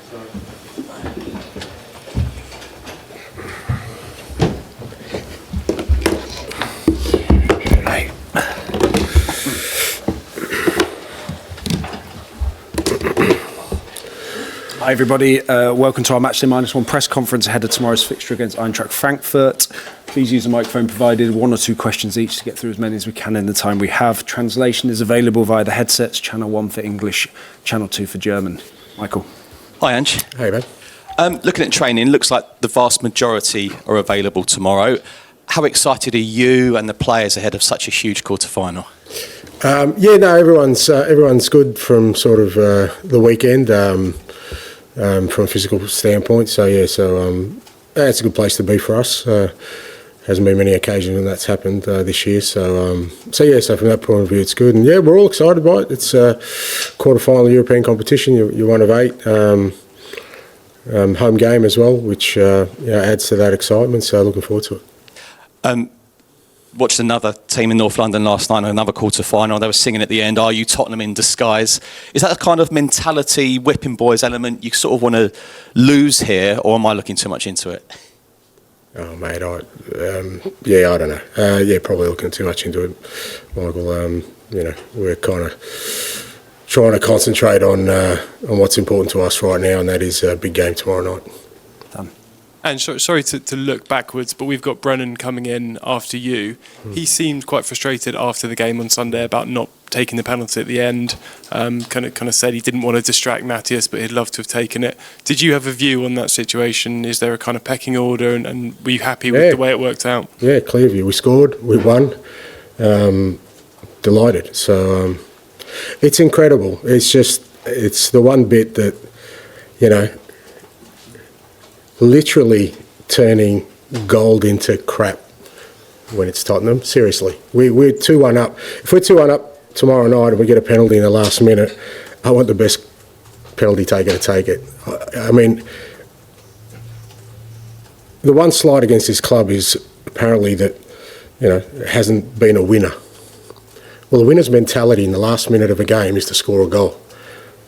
Hi everybody, welcome to our Matchday -1 press conference ahead of tomorrow's fixture against Eintracht Frankfurt. Please use the microphone provided, 1 or 2 questions each to get through as many as we can in the time we have. Translation is available via the headsets, channel 1 for English, channel 2 for German. Michael. Hi Ange. Hey man. Looking at training, looks like the vast majority are available tomorrow. How excited are you and the players ahead of such a huge quarter-final? Everyone's good from sort of the weekend. From a physical standpoint, it's a good place to be for us. Hasn't been many occasions when that's happened this year, so from that point of view, it's good. And yeah, we're all excited by it. It's a quarter-final European competition. You're one of 8. Home game as well, which adds to that excitement. So looking forward to it. Watched another team in North London last night, another quarter-final. They were singing at the end, "Are you Tottenham in disguise?" Is that a kind of mentality, whipping boys element you sort of want to lose here, or am I looking too much into it? Oh, mate, I don't know. Probably looking too much into it, Michael. We're kind of trying to concentrate on what's important to us right now, and that is a big game tomorrow night. Done. And sorry to look backwards, but we've got Brennan coming in after you. He seemed quite frustrated after the game on Sunday about not taking the penalty at the end. Kind of said he didn't want to distract Matthias, but he'd love to have taken it. Did you have a view on that situation? Is there a kind of pecking order, and were you happy with the way it worked out? Yeah, clear view. We scored, we won. Delighted. So it's incredible. It's the one bit that, literally turning gold into crap when it's Tottenham. Seriously. We're 2-1 up. If we're 2-1 up tomorrow night and we get a penalty in the last minute, I want the best penalty taker to take it. I mean, the one slight against this club is apparently that, it hasn't been a winner. Well, the winner's mentality in the last minute of a game is to score a goal.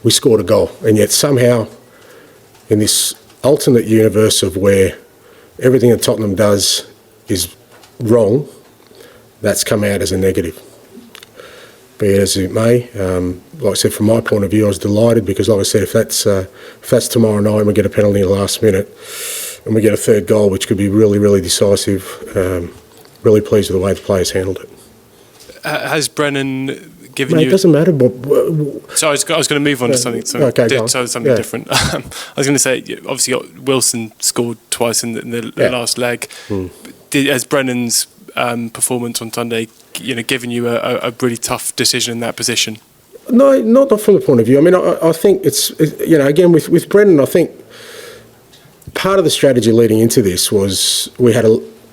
We scored a goal, and yet somehow in this alternate universe of where everything that Tottenham does is wrong, that's come out as a negative. Be it as it may, like I said, from my point of view, I was delighted because, like I said, if that's tomorrow night and we get a penalty in the last minute and we get a third goal, which could be really, really decisive, really pleased with the way the players handled it. Has Brennan given Mate, you... It doesn't matter. So I was going to move on to something different. I was going to say, obviously, Wilson scored twice in the last leg. Has Brennan's performance on Sunday, given you a really tough decision in that position? No, not from the point of view. I mean, I think it's again with Brennan, I think part of the strategy leading into this was we had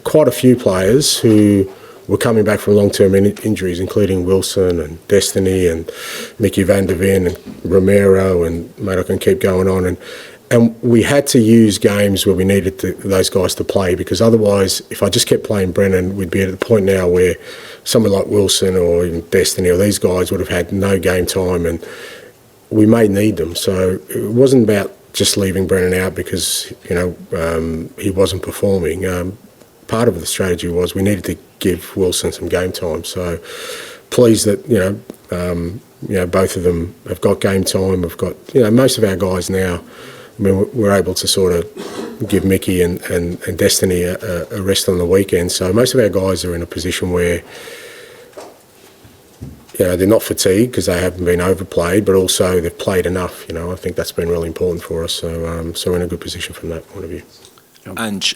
quite a few players who were coming back from long-term injuries, including Wilson and Destiny and Mickey van der Ven and Romero, and mate, I can keep going on. And we had to use games where we needed those guys to play, because otherwise, if I just kept playing Brennan, we'd be at the point now where someone like Wilson or even Destiny or these guys would have had no game time, and we may need them. So it wasn't about just leaving Brennan out because he wasn't performing. Part of the strategy was we needed to give Wilson some game time. So pleased that both of them have got game time. We've got most of our guys now. I mean, we're able to sort of give Mickey and Destiny a rest on the weekend. So most of our guys are in a position where they're not fatigued because they haven't been overplayed, but also they've played enough. I think that's been really important for us. So we're in a good position from that point of view. And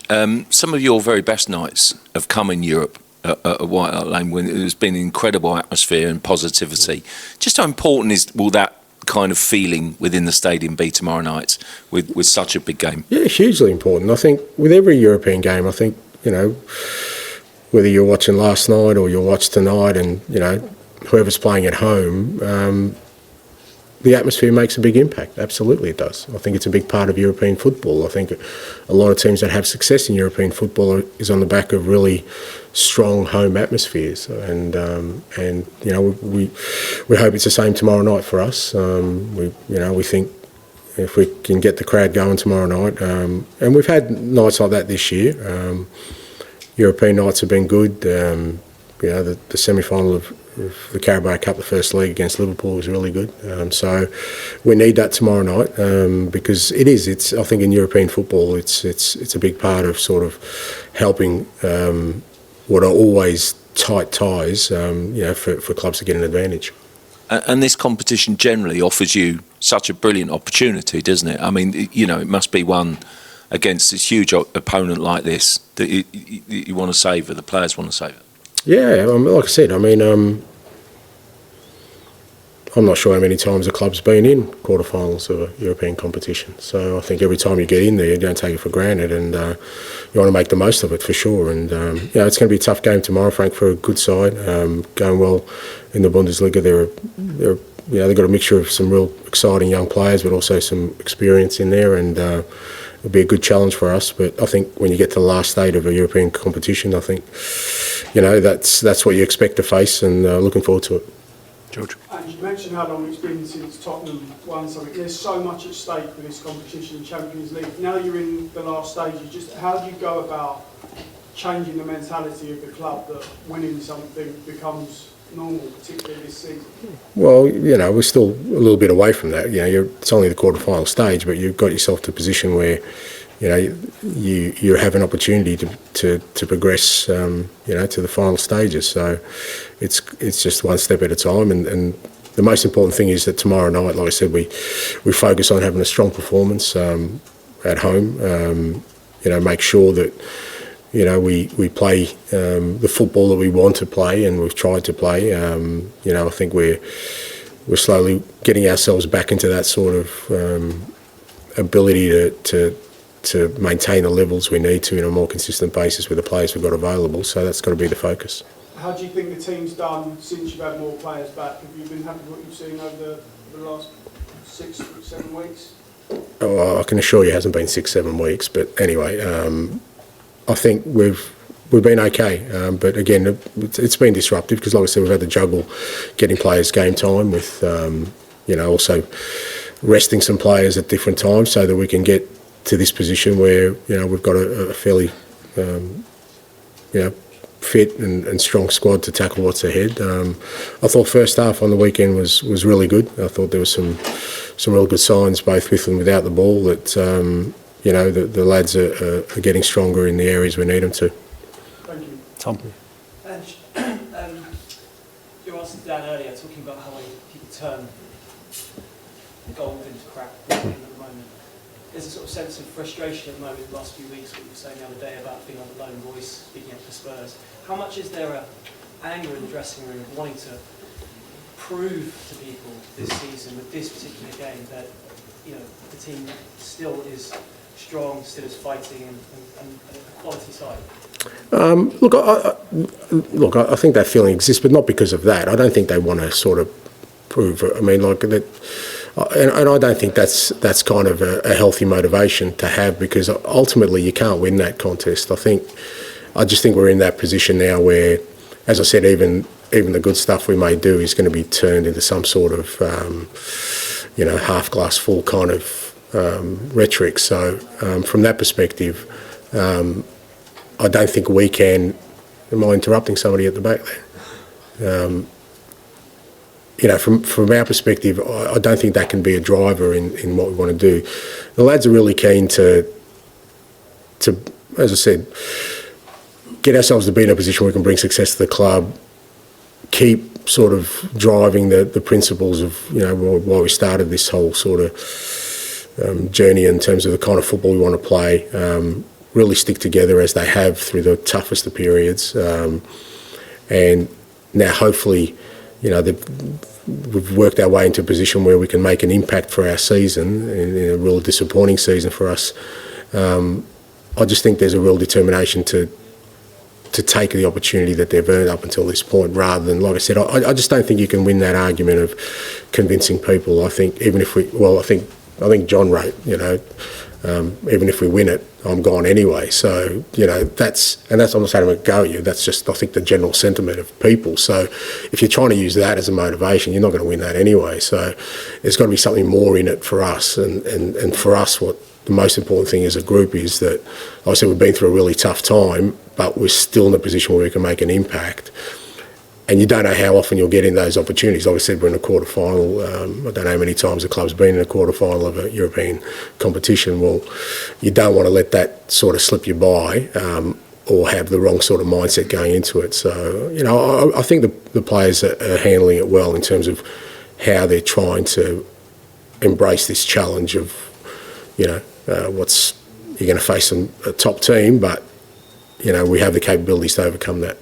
some of your very best nights have come in Europe at White Hart Lane when there's been an incredible atmosphere and positivity. Just how important will that kind of feeling within the stadium be tomorrow night with such a big game? Yeah, hugely important. I think with every European game, I think, whether you're watching last night or you'll watch tonight and, whoever's playing at home, the atmosphere makes a big impact. Absolutely it does. I think it's a big part of European football. I think a lot of teams that have success in European football is on the back of really strong home atmospheres. And we hope it's the same tomorrow night for us. We think if we can get the crowd going tomorrow night. And we've had nights like that this year. European nights have been good. The semi-final of the Carabao Cup, the first leg against Liverpool, was really good. So we need that tomorrow night because it's. I think in European football, it's a big part of sort of helping what are always tight ties, for clubs to get an advantage. And this competition generally offers you such a brilliant opportunity, doesn't it? I mean, it must be one against this huge opponent like this that you want to savour, the players want to savour. Yeah, like I said, I'm not sure how many times a club's been in quarterfinals of a European competition. So I think every time you get in there, you don't take it for granted, and you want to make the most of it for sure. And it's going to be a tough game tomorrow. Frankfurt are a good side, going well in the Bundesliga. They've got a mixture of some real exciting young players, but also some experience in there, and it'll be a good challenge for us. But I think when you get to the last stage of a European competition, I think that's what you expect to face, and looking forward to it. George. And you mentioned how long it's been since Tottenham won something. There's so much at stake for this competition, Champions League. Now you're in the last stages. Just how do you go about changing the mentality of the club that winning something becomes normal, particularly this season? Well, we're still a little bit away from that. It's only the quarter-final stage, but you've got yourself to a position where you have an opportunity to progress, to the final stages. So it's just one step at a time, and the most important thing is that tomorrow night, like I said, we focus on having a strong performance at home. Make sure that we play the football that we want to play, and we've tried to play. I think we're slowly getting ourselves back into that sort of ability to maintain the levels we need to in a more consistent basis with the players we've got available. So that's got to be the focus. How do you think the team's done since you've had more players back? Have you been happy with what you've seen over the last 6-7 weeks? Oh, I can assure you it hasn't been 6-7 weeks, but anyway, I think we've been okay. But again, it's been disruptive because, like I said, we've had to juggle getting players game time with, also resting some players at different times so that we can get to this position where we've got a fairly fit and strong squad to tackle what's ahead. I thought first half on the weekend was really good. I thought there was some real good signs both with and without the ball that the lads are getting stronger in the areas we need them to. Thank you. Tom. You asked Dan earlier talking about how people turn gold into crap at the moment. There's a sort of sense of frustration at the moment in the last few weeks, what you were saying the other day about being on the lone voice, speaking up for Spurs. How much is there a anger in the dressing room of wanting to prove to people this season with this particular game that the team still is strong, still is fighting, and a quality side? Look, I think that feeling exists, but not because of that. I don't think they want to sort of prove. I mean, like that. And I don't think that's kind of a healthy motivation to have, because ultimately you can't win that contest. I just think we're in that position now where, as I said, even the good stuff we may do is going to be turned into some sort of half glass full kind of rhetoric. So from that perspective, I don't think we can. Am I interrupting somebody at the back there? From our perspective, I don't think that can be a driver in what we want to do. The lads are really keen to, as I said, get ourselves to be in a position where we can bring success to the club, keep sort of driving the principles of, why we started this whole sort of journey in terms of the kind of football we want to play, really stick together as they have through the toughest of periods. And now hopefully, we've worked our way into a position where we can make an impact for our season, in a real disappointing season for us. I just think there's a real determination to take the opportunity that they've earned up until this point, rather than, like I said, I just don't think you can win that argument of convincing people. I think even if I think John wrote, even if we win it, I'm gone anyway. So, you know, that's I'm not saying I'm going to go at you. That's just, I think, the general sentiment of people. So if you're trying to use that as a motivation, you're not going to win that anyway. So there's got to be something more in it for us. And for us, what the most important thing as a group is that, like I said, we've been through a really tough time, but we're still in a position where we can make an impact. And you don't know how often you'll get in those opportunities. Like I said, we're in a quarter-final. I don't know how many times the club's been in a quarter-final of a European competition. Well, you don't want to let that sort of slip you by or have the wrong sort of mindset going into it. So, you know, I think the players are handling it well in terms of how they're trying to embrace this challenge of, you know, you're going to face a top team, but, you know, we have the capabilities to overcome that.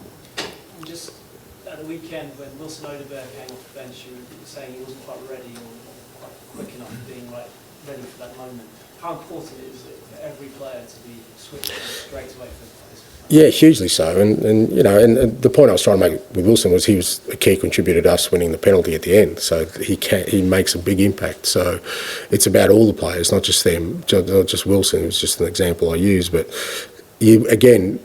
Weekend when Wilson Odeberg came off the bench, you were saying he wasn't quite ready or quite quick enough being ready for that moment. How important is it for every player to be switched straight away for this? Yeah, hugely so. And you know, and the point I was trying to make with Wilson was he was a key contributor to us winning the penalty at the end. So he makes a big impact. So it's about all the players, not just them, not just Wilson. It was just an example I used, but. You kind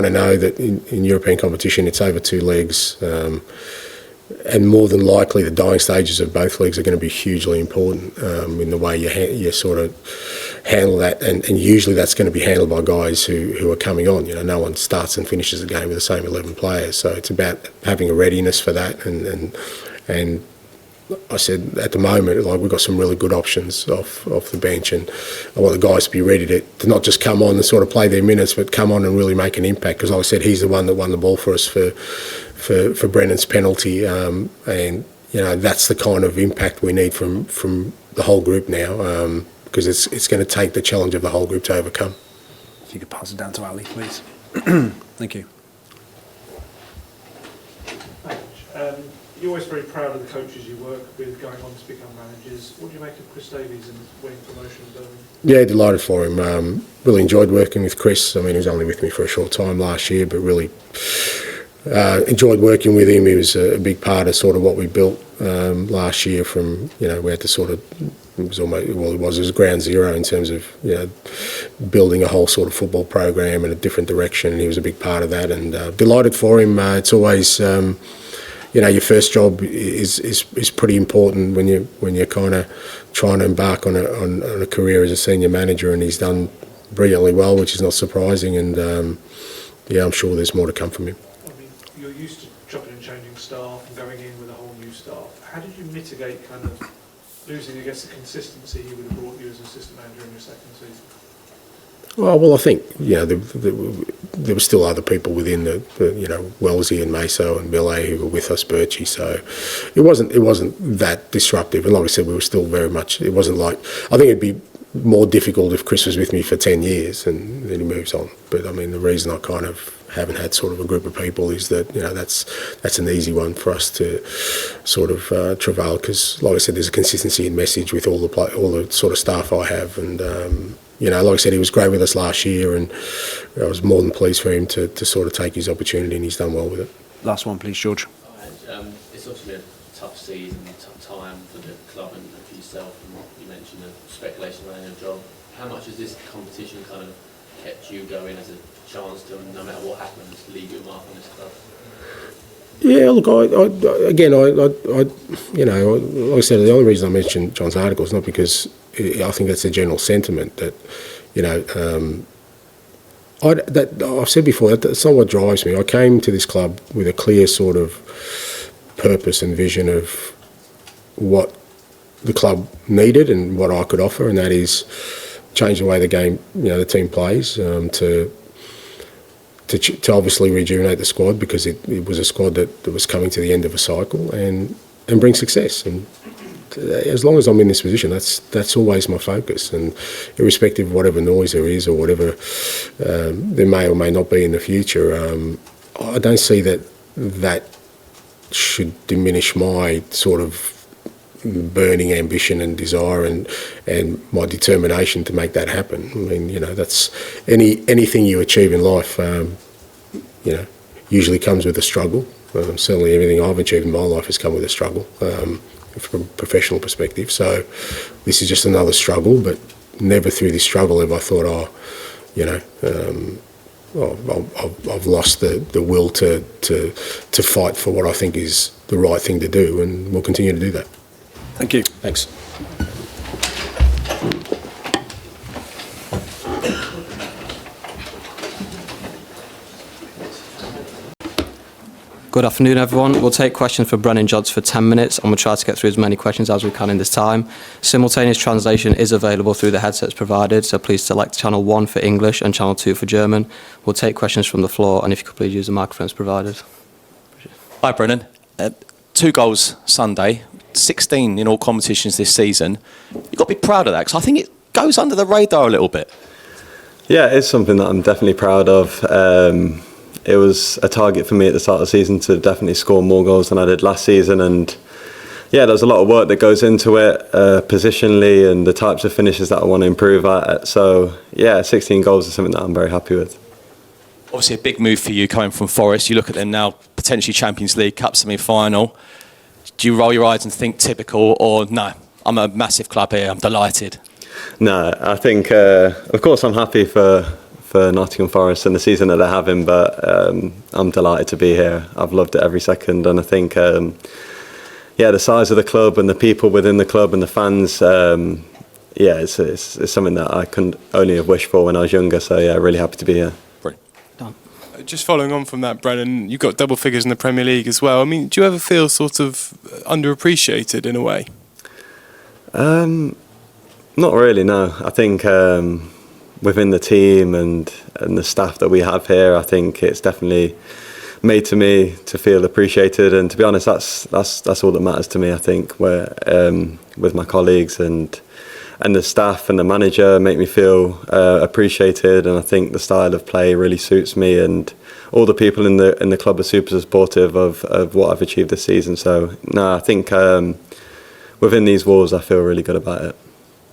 of know that in European competition it's over two legs, and more than likely the dying stages of both legs are going to be hugely important in the way you sort of handle that, and usually that's going to be handled by guys who are coming on. You know, no one starts and finishes a game with the same 11 players, so it's about having a readiness for that, and I said at the moment, like, we've got some really good options off the bench, and I want the guys to be ready to not just come on and sort of play their minutes, but come on and really make an impact. Because, like I said, he's the one that won the ball for us for Brennan's penalty, and you know that's the kind of impact we need from the whole group now, because it's going to take the challenge of the whole group to overcome. If you could pass it down to Ali, please. Thank you. You're always very proud of the coaches you work with going on to become managers. What do you make of Chris Davies and winning promotion in Birmingham? Yeah, delighted for him. Really enjoyed working with Chris. I mean, he was only with me for a short time last year, but really enjoyed working with him. He was a big part of sort of what we built last year. From, you know, we had to sort of, it was ground zero in terms of, you know, building a whole sort of football program in a different direction, and he was a big part of that. And delighted for him. It's always you know, your first job is pretty important when you're kind of trying to embark on a career as a senior manager, and he's done brilliantly well, which is not surprising. And yeah, I'm sure there's more to come from him. I mean, you're used to chopping and changing staff and going in with a whole new staff. How did you mitigate kind of losing, I guess, the consistency he would have brought you as assistant manager in your second season? Well, I think, you know, there were still other people within the you know, Wellesley and Meso and Billet who were with us, Birchie, so it wasn't that disruptive. And like I said, we were still very much, it wasn't like, I think it'd be more difficult if Chris was with me for 10 years and then he moves on. But I mean, the reason I kind of haven't had sort of a group of people is that, you know, that's an easy one for us to sort of travail, because like I said, there's a consistency in message with all the sort of staff I have. And you know, like I said, he was great with us last year, and I was more than pleased for him to sort of take his opportunity, and he's done well with it. Last one, please, George. It's obviously a tough season, a tough time for the club and for yourself, and you mentioned the speculation around your job. How much has this competition kind of kept you going as a chance to, no matter what happens, leave your mark on this club? Yeah, look, you know, like I said, the only reason I mentioned John's article is not because I think that's a general sentiment that, you know, I've said before, that's not what drives me. I came to this club with a clear sort of purpose and vision of what the club needed and what I could offer, and that is change the way the game, you know, the team plays, to obviously rejuvenate the squad, because it was a squad that was coming to the end of a cycle, and bring success. And as long as I'm in this position, that's always my focus. And irrespective of whatever noise there is or whatever there may or may not be in the future, I don't see that should diminish my sort of burning ambition and desire and my determination to make that happen. I mean, you know, that's anything you achieve in life, you know, usually comes with a struggle. Certainly everything I've achieved in my life has come with a struggle from a professional perspective. So this is just another struggle, but never through this struggle have I thought, I've lost the will to fight for what I think is the right thing to do, and we'll continue to do that. Thank you. Thanks. Good afternoon, everyone. We'll take questions for Brennan Jods for 10 minutes, and we'll try to get through as many questions as we can in this time. Simultaneous translation is available through the headsets provided, so please select channel 1 for English and channel 2 for German. We'll take questions from the floor, and if you could please use the microphones provided. Hi, Brennan. 2 goals Sunday, 16 in all competitions this season. You've got to be proud of that, because I think it goes under the radar a little bit. Yeah, it's something that I'm definitely proud of. It was a target for me at the start of the season to definitely score more goals than I did last season, and yeah, there's a lot of work that goes into it, positionally, and the types of finishes that I want to improve at. So yeah, 16 goals is something that I'm very happy with. Obviously a big move for you coming from Forest. You look at them now, potentially Champions League, Cup semi-final. Do you roll your eyes and think typical, or no, I'm a massive club here, I'm delighted? No, I think, of course I'm happy for Nottingham Forest and the season that they're having, but I'm delighted to be here. I've loved it every second, and I think the size of the club and the people within the club and the fans, it's something that I couldn't only have wished for when I was younger, so yeah, really happy to be here. Just following on from that, Brennan, you've got double figures in the Premier League as well. I mean, do you ever feel sort of underappreciated in a way? Not really, no. I think within the team and the staff that we have here, I think it's definitely made to me to feel appreciated, and to be honest, that's all that matters to me. I think where with my colleagues and the staff and the manager make me feel appreciated, and I think the style of play really suits me, and all the people in the club are super supportive of what I've achieved this season. So no, I think within these walls I feel really good about it.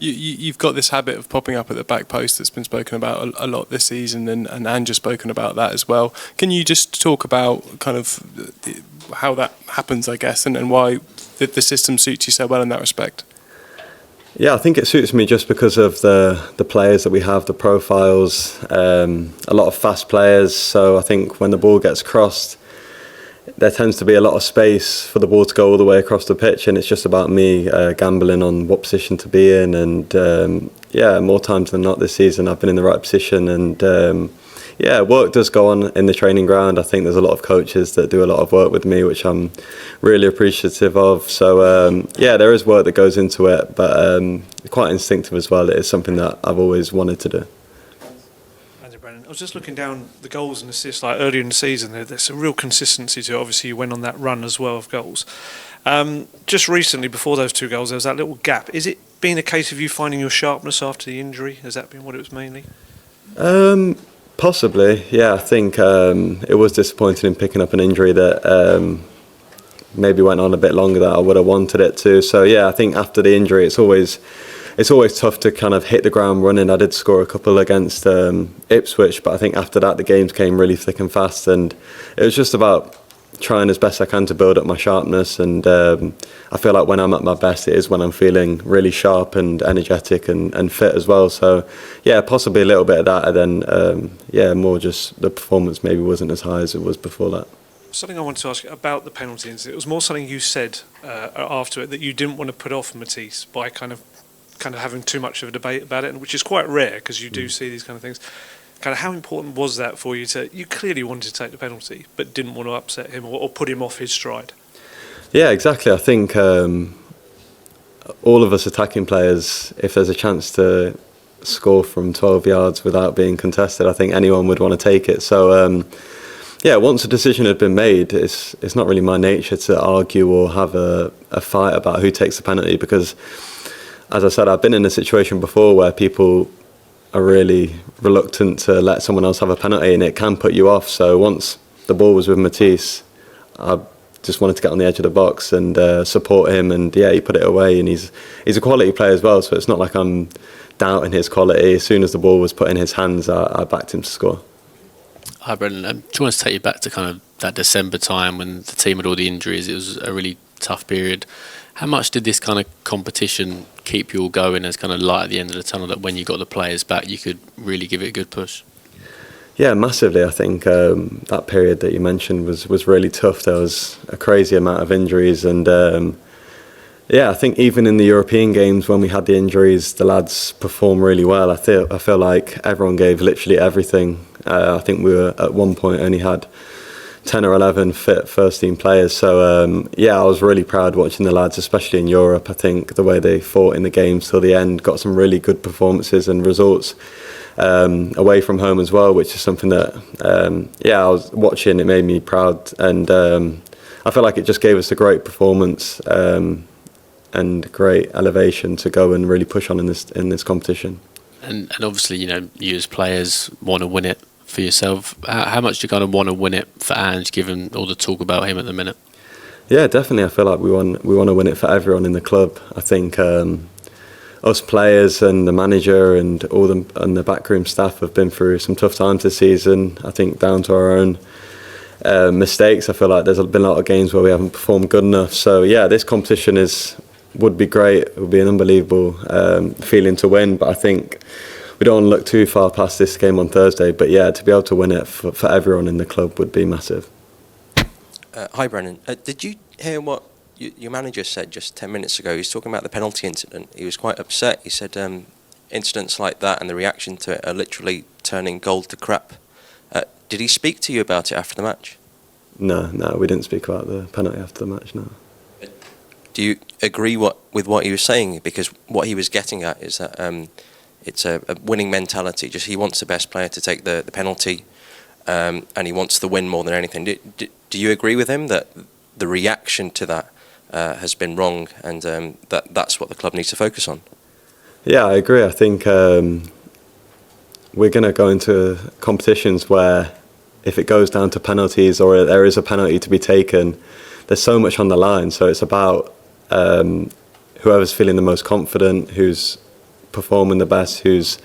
You've got this habit of popping up at the back post that's been spoken about a lot this season, and Ange has spoken about that as well. Can you just talk about kind of how that happens, I guess, and why the system suits you so well in that respect? Yeah, I think it suits me just because of the players that we have, the profiles, a lot of fast players. So I think when the ball gets crossed, there tends to be a lot of space for the ball to go all the way across the pitch, and it's just about me gambling on what position to be in. And more times than not this season I've been in the right position, and work does go on in the training ground. I think there's a lot of coaches that do a lot of work with me, which I'm really appreciative of. So there is work that goes into it, but quite instinctive as well. It is something that I've always wanted to do. I was just looking down the goals and assists like earlier in the season. There's a real consistency to it. Obviously, you went on that run as well of goals. Just recently, before those 2 goals, there was that little gap. Is it been a case of you finding your sharpness after the injury? Has that been what it was mainly? Possibly, yeah. I think it was disappointing in picking up an injury that maybe went on a bit longer than I would have wanted it to. So yeah, I think after the injury, it's always tough to kind of hit the ground running. I did score a couple against Ipswich, but I think after that the games came really thick and fast, and it was just about trying as best I can to build up my sharpness. And I feel like when I'm at my best, it is when I'm feeling really sharp and energetic and fit as well. So yeah, possibly a little bit of that, and then more just the performance maybe wasn't as high as it was before that. Something I wanted to ask you about the penalty incident. It was more something you said after it, that you didn't want to put off Matisse by kind of having too much of a debate about it, which is quite rare because you do see these kind of things. Kind of how important was that for you? You clearly wanted to take the penalty, but didn't want to upset him or put him off his stride. Yeah, exactly. I think all of us attacking players, if there's a chance to score from 12 yards without being contested, I think anyone would want to take it. So once a decision had been made, it's not really my nature to argue or have a fight about who takes the penalty, because as I said, I've been in a situation before where people are really reluctant to let someone else have a penalty, and it can put you off. So once the ball was with Matisse, I just wanted to get on the edge of the box and support him, and he put it away, and he's a quality player as well, so it's not like I'm doubting his quality. As soon as the ball was put in his hands, I backed him to score. Hi Brendan, do you want to take you back to kind of that December time when the team had all the injuries? It was a really tough period. How much did this kind of competition keep you all going as kind of light at the end of the tunnel, that when you got the players back you could really give it a good push? Yeah, massively. I think that period that you mentioned was really tough. There was a crazy amount of injuries, and yeah, I think even in the European games when we had the injuries, the lads performed really well. I feel like everyone gave literally everything. I think we were at one point only had 10 or 11 fit first team players. So yeah, I was really proud watching the lads, especially in Europe. I think the way they fought in the games till the end, got some really good performances and results away from home as well, which is something that yeah, I was watching. It made me proud, and I feel like it just gave us a great performance and great elevation to go and really push on in this competition. And obviously, you know, you as players want to win it for yourself. How much do you kind of want to win it for Ange, given all the talk about him at the minute? Yeah, definitely. I feel like we want to win it for everyone in the club. I think us players and the manager and the backroom staff have been through some tough times this season. I think down to our own mistakes. I feel like there's been a lot of games where we haven't performed good enough. So yeah, this competition would be great. It would be an unbelievable feeling to win. But I think we don't want to look too far past this game on Thursday. But yeah, to be able to win it for everyone in the club would be massive. Hi, Brennan. Did you hear what your manager said just 10 minutes ago? He was talking about the penalty incident. He was quite upset. He said incidents like that and the reaction to it are literally turning gold to crap. Did he speak to you about it after the match? No, we didn't speak about the penalty after the match, no. Do you agree with what he was saying? Because what he was getting at is that it's a winning mentality. Just he wants the best player to take the penalty, and he wants the win more than anything. Do you agree with him that the reaction to that has been wrong, and that's what the club needs to focus on? Yeah, I agree. I think we're going to go into competitions where if it goes down to penalties or there is a penalty to be taken, there's so much on the line. So it's about whoever's feeling the most confident, who's performing the best, who's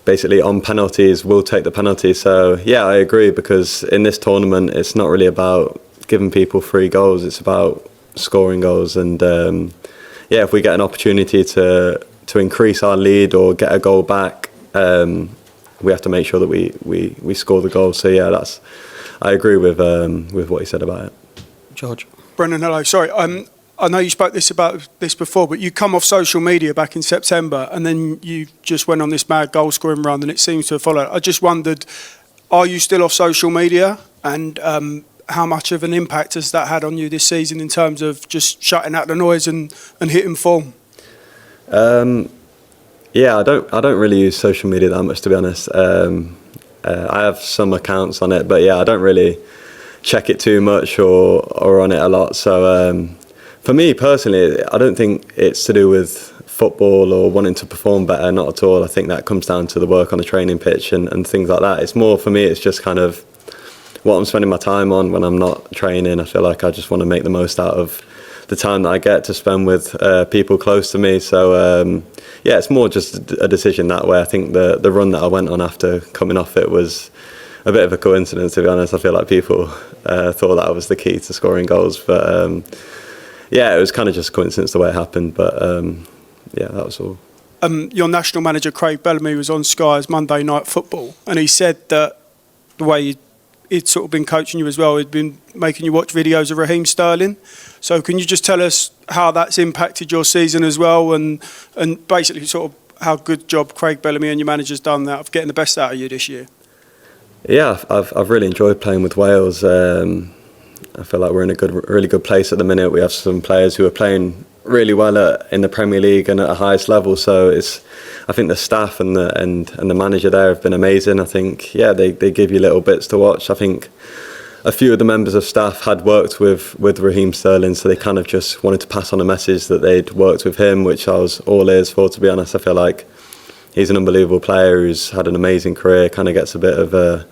basically on penalties will take the penalty. So yeah, I agree, because in this tournament it's not really about giving people free goals, it's about scoring goals. And yeah, if we get an opportunity to increase our lead or get a goal back, we have to make sure that we score the goal. So yeah, I agree with what he said about it. George. Brennan, hello. Sorry, I know you spoke about this before, but you come off social media back in September, and then you just went on this mad goal-scoring run, and it seems to have followed. I just wondered, are you still off social media, and how much of an impact has that had on you this season in terms of just shutting out the noise and hitting form? Yeah, I don't really use social media that much, to be honest. I have some accounts on it, but yeah, I don't really check it too much or on it a lot. So for me personally, I don't think it's to do with football or wanting to perform better, not at all. I think that comes down to the work on the training pitch and things like that. It's more, for me, it's just kind of what I'm spending my time on when I'm not training. I feel like I just want to make the most out of the time that I get to spend with people close to me. So yeah, it's more just a decision that way. I think the run that I went on after coming off it was a bit of a coincidence, to be honest. I feel like people thought that was the key to scoring goals, but yeah, it was kind of just a coincidence the way it happened. But yeah, that was all. Your national manager Craig Bellamy was on Sky's Monday Night Football, and he said that the way he'd sort of been coaching you as well, he'd been making you watch videos of Raheem Sterling. So can you just tell us how that's impacted your season as well, and basically sort of how good job Craig Bellamy and your manager's done that of getting the best out of you this year? Yeah, I've really enjoyed playing with Wales. I feel like we're in a really good place at the minute. We have some players who are playing really well in the Premier League and at a highest level. So I think the staff and the manager there have been amazing. I think they give you little bits to watch. I think a few of the members of staff had worked with Raheem Sterling, so they kind of just wanted to pass on a message that they'd worked with him, which I was all ears for, to be honest. I feel like he's an unbelievable player who's had an amazing career, kind of gets a bit of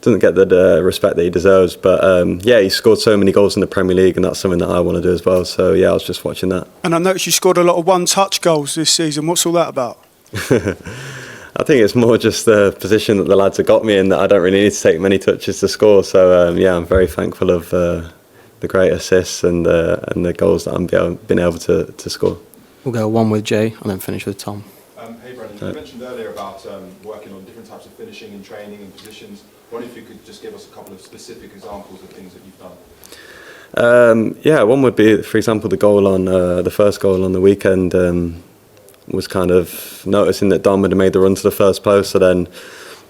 doesn't get the respect that he deserves, but yeah, he scored so many goals in the Premier League, and that's something that I want to do as well. So yeah, I was just watching that. And I noticed you scored a lot of one-touch goals this season. What's all that about? I think it's more just the position that the lads have got me in, that I don't really need to take many touches to score. So yeah, I'm very thankful of the great assists and the goals that I'm been able to score. We'll go one with Jay and then finish with Tom. Hey Brennan, you mentioned earlier about working on different types of finishing and training and positions. I wonder if you could just give us a couple of specific examples of things that you've done. Yeah, one would be, for example, the first goal on the weekend was kind of noticing that Dom had made the run to the first post, so then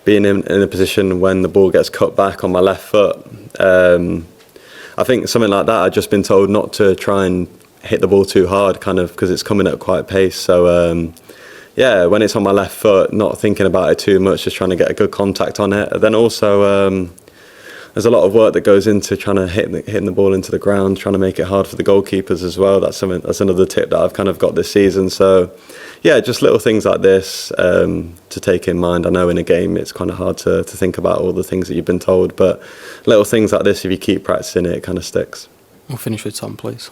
being in a position when the ball gets cut back on my left foot. I think something like that, I've just been told not to try and hit the ball too hard, kind of, because it's coming at quite pace. So yeah, when it's on my left foot, not thinking about it too much, just trying to get a good contact on it. Then also, there's a lot of work that goes into trying to hitting the ball into the ground, trying to make it hard for the goalkeepers as well. That's another tip that I've kind of got this season. So yeah, just little things like this to take in mind. I know in a game it's kind of hard to think about all the things that you've been told, but little things like this, if you keep practicing it, it kind of sticks. We'll finish with Tom, please.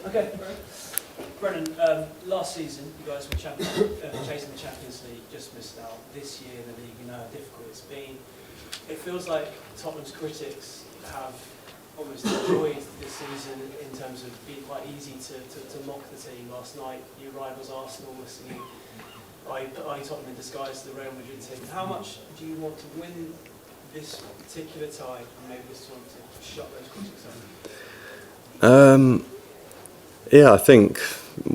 Okay, Brennan, last season you guys were chasing the Champions League, just missed out. This year the league, you know how difficult it's been. It feels like Tottenham's critics have almost enjoyed this season in terms of being quite easy to mock the team. Last night your rivals Arsenal were singing I Tottenham in disguise to the Real Madrid team. How much do you want to win this particular tie and maybe this time to shut those critics up? Yeah, I think,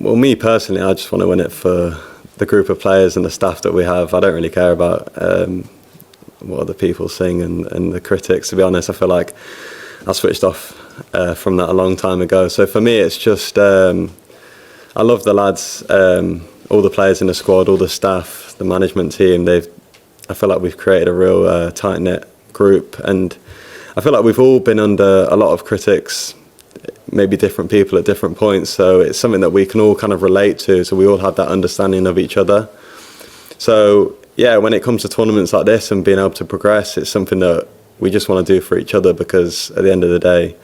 well, me personally, I just want to win it for the group of players and the staff that we have. I don't really care about what other people sing and the critics. To be honest, I feel like I switched off from that a long time ago. So for me, it's just, I love the lads, all the players in the squad, all the staff, the management team. I feel like we've created a real tight-knit group, and I feel like we've all been under a lot of critics, maybe different people at different points, so it's something that we can all kind of relate to, so we all have that understanding of each other. So yeah, when it comes to tournaments like this and being able to progress, it's something that we just want to do for each other, because at the end of the day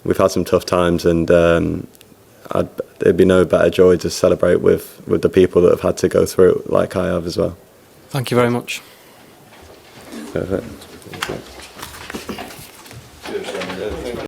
we've had some tough times, and there'd be no better joy to celebrate with the people that have had to go through it like I have as well. Thank you very much. Perfect.